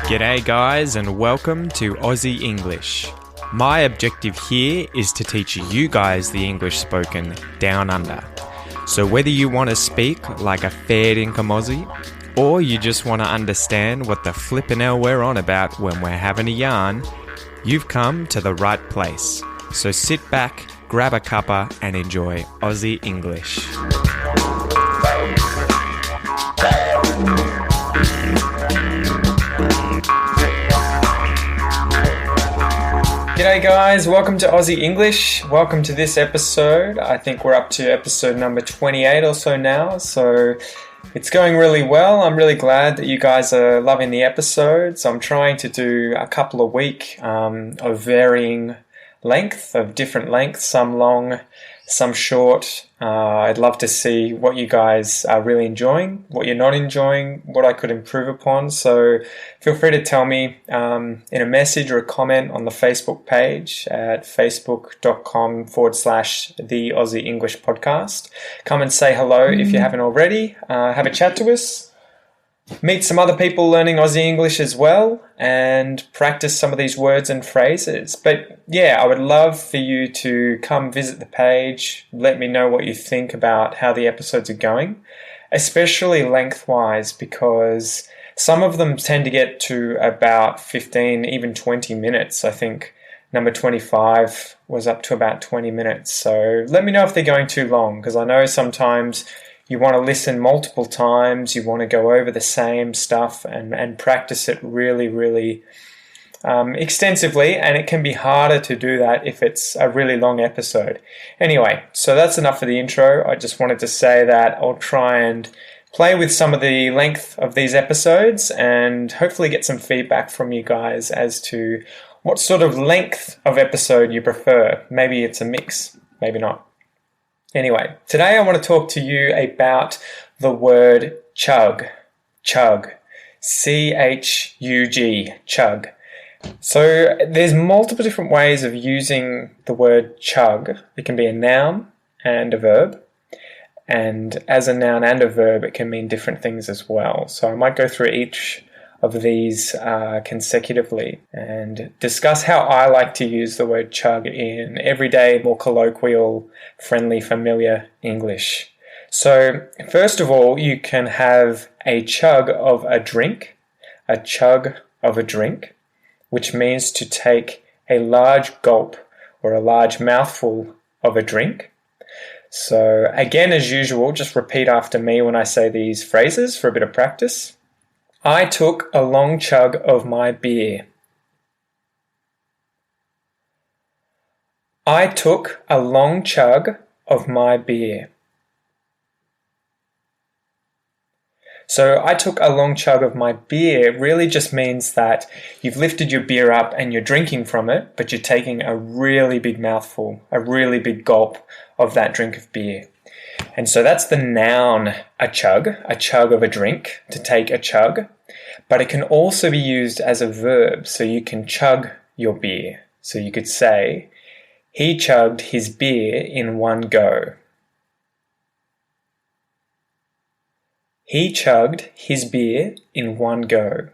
G'day guys and welcome to Aussie English. My objective here is to teach you guys the English spoken down under. So whether you want to speak like a fair dinkum Aussie, or you just want to understand what the flippin' hell we're on about when we're having a yarn, you've come to the right place. So sit back, grab a cuppa and enjoy Aussie English. G'day guys, welcome to Aussie English. Welcome to this episode. I think we're up to episode number 28 or so now, so it's going really well. I'm really glad that you guys are loving the episodes. I'm trying to do a couple a week of varying length, of different lengths, some long, some short. I'd love to see what you guys are really enjoying, what you're not enjoying, what I could improve upon. So feel free to tell me in a message or a comment on the Facebook page at facebook.com/the Aussie English podcast. Come and say hello if you haven't already. Have a chat to us. Meet some other people learning Aussie English as well and practice some of these words and phrases. But yeah, I would love for you to come visit the page, let me know what you think about how the episodes are going, especially lengthwise, because some of them tend to get to about 15, even 20 minutes. I think number 25 was up to about 20 minutes. So let me know if they're going too long, because I know sometimes you want to listen multiple times, you want to go over the same stuff and practice it really extensively, and it can be harder to do that if it's a really long episode. Anyway, so that's enough for the intro. I just wanted to say that I'll try and play with some of the length of these episodes and hopefully get some feedback from you guys as to what sort of length of episode you prefer. Maybe it's a mix, maybe not. Anyway, today I want to talk to you about the word chug, chug, C-H-U-G, chug. So there's multiple different ways of using the word chug. It can be a noun and a verb, and as a noun and a verb it can mean different things as well. So I might go through each of these consecutively and discuss how I like to use the word chug in everyday, more colloquial, friendly, familiar English. So first of all, you can have a chug of a drink, a chug of a drink, which means to take a large gulp or a large mouthful of a drink. So again, as usual, just repeat after me when I say these phrases for a bit of practice. I took a long chug of my beer. I took a long chug of my beer. So I took a long chug of my beer really just means that you've lifted your beer up and you're drinking from it, but you're taking a really big mouthful, a really big gulp of that drink of beer. And so that's the noun, a chug of a drink, to take a chug. But it can also be used as a verb, so you can chug your beer. So you could say, he chugged his beer in one go. He chugged his beer in one go.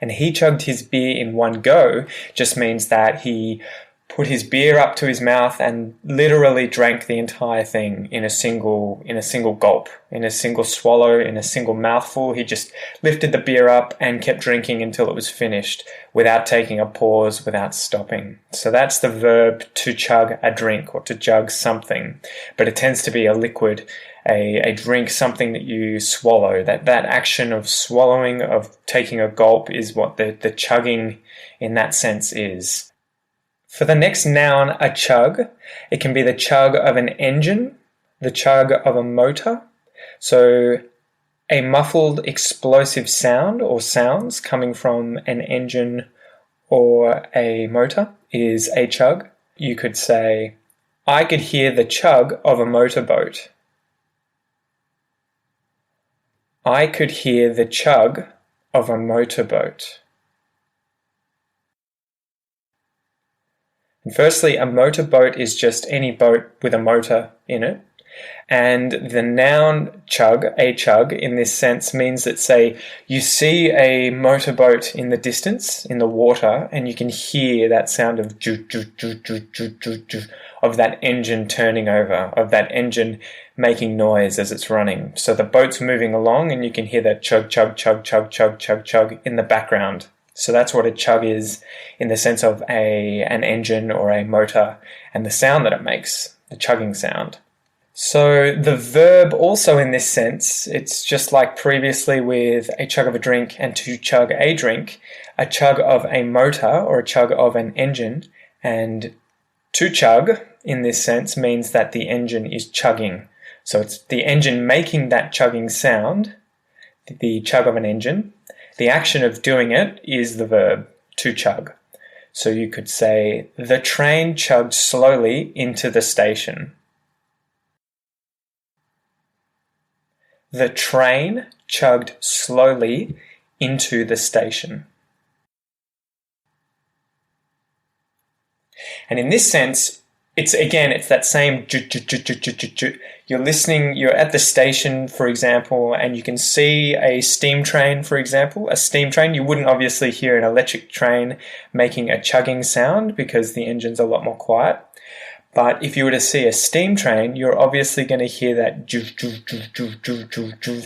And he chugged his beer in one go just means that he put his beer up to his mouth and literally drank the entire thing in a single gulp, in a single swallow, in a single mouthful. He just lifted the beer up and kept drinking until it was finished without taking a pause, without stopping. So that's the verb to chug a drink or to jug something, but it tends to be a liquid, a drink, something that you swallow. That action of swallowing, of taking a gulp, is what the chugging in that sense is. For the next noun, a chug, it can be the chug of an engine, the chug of a motor. So a muffled explosive sound or sounds coming from an engine or a motor is a chug. You could say, I could hear the chug of a motorboat. I could hear the chug of a motorboat. And firstly, a motorboat is just any boat with a motor in it. And the noun chug, a chug, in this sense means that, say, you see a motorboat in the distance, in the water, and you can hear that sound of of that engine turning over, of that engine making noise as it's running. So the boat's moving along and you can hear that chug, chug, chug, chug, chug, chug, chug in the background. So that's what a chug is in the sense of an engine or a motor and the sound that it makes, the chugging sound. So the verb also in this sense, it's just like previously with a chug of a drink and to chug a drink, a chug of a motor or a chug of an engine, and to chug in this sense means that the engine is chugging. So it's the engine making that chugging sound, the chug of an engine. The action of doing it is the verb, to chug. So you could say, the train chugged slowly into the station. The train chugged slowly into the station. And in this sense, it's that same you're listening, you're at the station, for example, and you can see a steam train, for example. A steam train, you wouldn't obviously hear an electric train making a chugging sound because the engine's a lot more quiet. But if you were to see a steam train, you're obviously going to hear that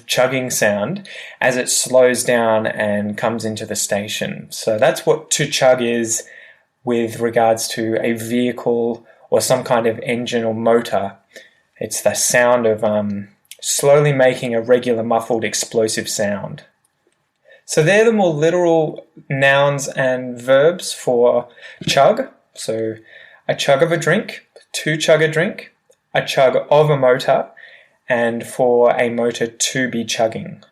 chugging sound as it slows down and comes into the station. So that's what to chug is with regards to a vehicle or some kind of engine or motor. It's the sound of slowly making a regular muffled explosive sound. So they're the more literal nouns and verbs for chug. So a chug of a drink, to chug a drink, a chug of a motor, and for a motor to be chugging.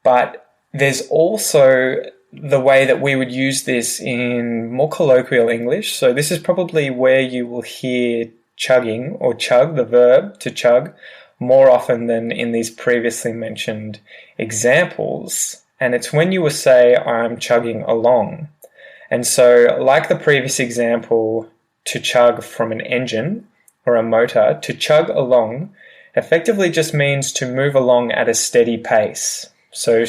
But there's also the way that we would use this in more colloquial English. So this is probably where you will hear chugging or chug, the verb to chug, more often than in these previously mentioned examples. And it's when you will say, I'm chugging along. And so, like the previous example, to chug from an engine or a motor, to chug along effectively just means to move along at a steady pace. So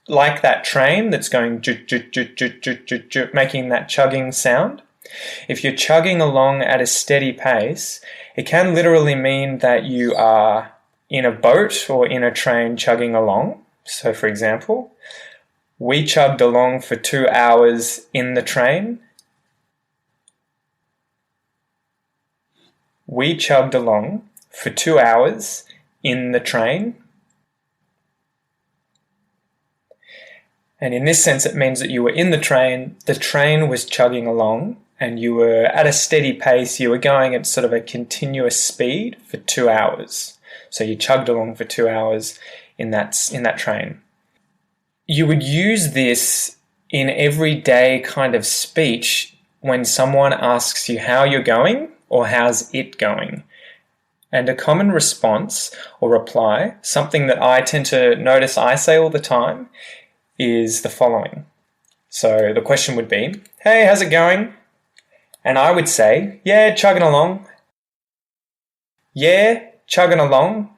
like that train that's going making that chugging sound, if you're chugging along at a steady pace, it can literally mean that you are in a boat or in a train chugging along. So for example, we chugged along for 2 hours in the train. We chugged along for 2 hours in the train. And in this sense, it means that you were in the train was chugging along, and you were at a steady pace, you were going at sort of a continuous speed for 2 hours. So you chugged along for 2 hours in that train. You would use this in everyday kind of speech when someone asks you how you're going or how's it going. And a common response or reply, something that I tend to notice I say all the time, is the following. So the question would be, hey, how's it going? And I would say, yeah, chugging along. Yeah, chugging along.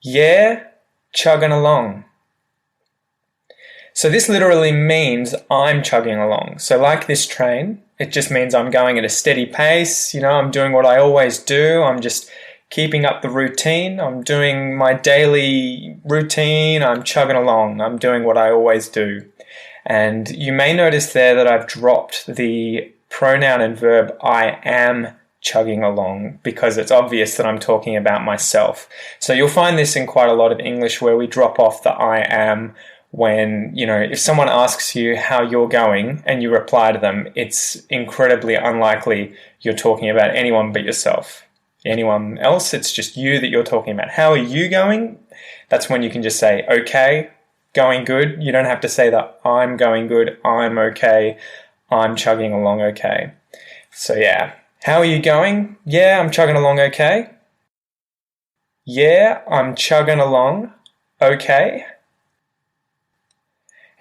Yeah, chugging along. So this literally means I'm chugging along. So like this train, it just means I'm going at a steady pace. You know, I'm doing what I always do. I'm just keeping up the routine. I'm doing my daily routine. I'm chugging along. I'm doing what I always do. And you may notice there that I've dropped the pronoun and verb I am chugging along because it's obvious that I'm talking about myself. So you'll find this in quite a lot of English where we drop off the I am when, you know, if someone asks you how you're going and you reply to them, it's incredibly unlikely you're talking about anyone but yourself. Anyone else, it's just you that you're talking about. How are you going? That's when you can just say, okay, going good. You don't have to say that I'm going good, I'm okay, I'm chugging along okay. So yeah, how are you going? Yeah, I'm chugging along okay. Yeah, I'm chugging along okay.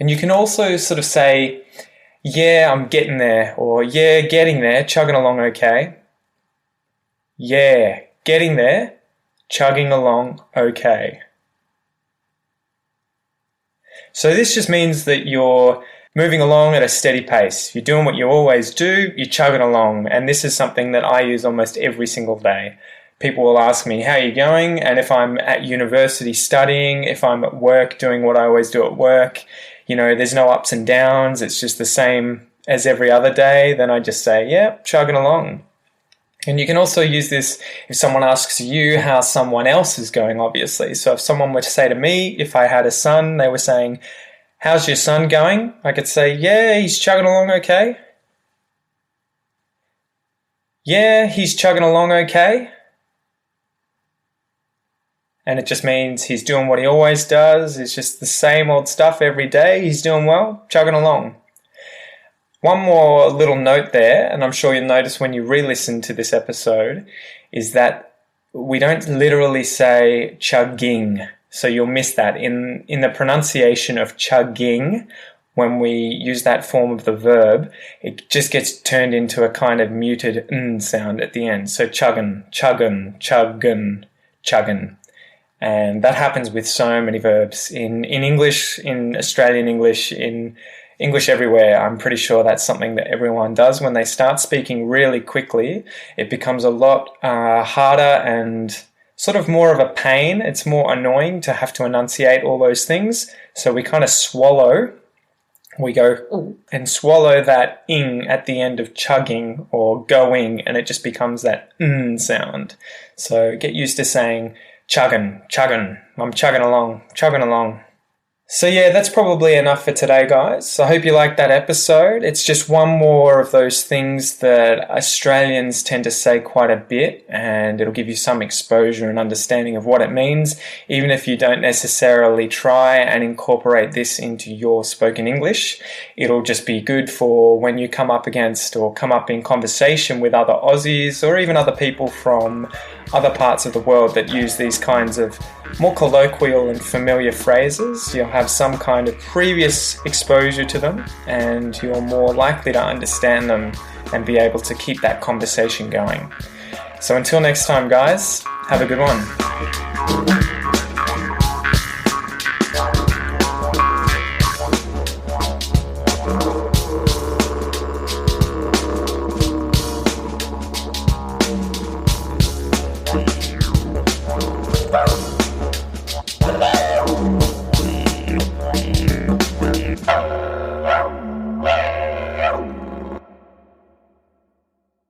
And you can also sort of say, Yeah, I'm getting there, or yeah, getting there, chugging along okay. Yeah, getting there, chugging along okay. So this just means that you're moving along at a steady pace. You're doing what you always do, you're chugging along, and this is something that I use almost every single day. People will ask me, how are you going? And if I'm at university studying, if I'm at work doing what I always do at work, there's no ups and downs, it's just the same as every other day, then I just say, yeah, chugging along. And you can also use this if someone asks you how someone else is going, obviously. So if someone were to say to me, if I had a son, they were saying, how's your son going? I could say, yeah, he's chugging along okay. Yeah, he's chugging along okay. And it just means he's doing what he always does. It's just the same old stuff every day. He's doing well, chugging along. One more little note there, and I'm sure you'll notice when you re-listen to this episode, is that we don't literally say chugging. So you'll miss that. In the pronunciation of chugging, when we use that form of the verb, it just gets turned into a kind of muted n sound at the end. So chuggin, chuggin, chuggin, chuggin. And that happens with so many verbs. In English, in Australian English, in English everywhere, I'm pretty sure that's something that everyone does. When they start speaking really quickly, it becomes a lot harder and sort of more of a pain. It's more annoying to have to enunciate all those things. So we kind of swallow. We go and swallow that ing at the end of chugging or going, and it just becomes that n sound. So get used to saying chugging, chugging, I'm chugging along, chugging along. So yeah, that's probably enough for today, guys. I hope you liked that episode. It's just one more of those things that Australians tend to say quite a bit, and it'll give you some exposure and understanding of what it means, even if you don't necessarily try and incorporate this into your spoken English. It'll just be good for when you come up against or come up in conversation with other Aussies or even other people from other parts of the world that use these kinds of more colloquial and familiar phrases. You'll have some kind of previous exposure to them, and you're more likely to understand them and be able to keep that conversation going. So until next time, guys, have a good one.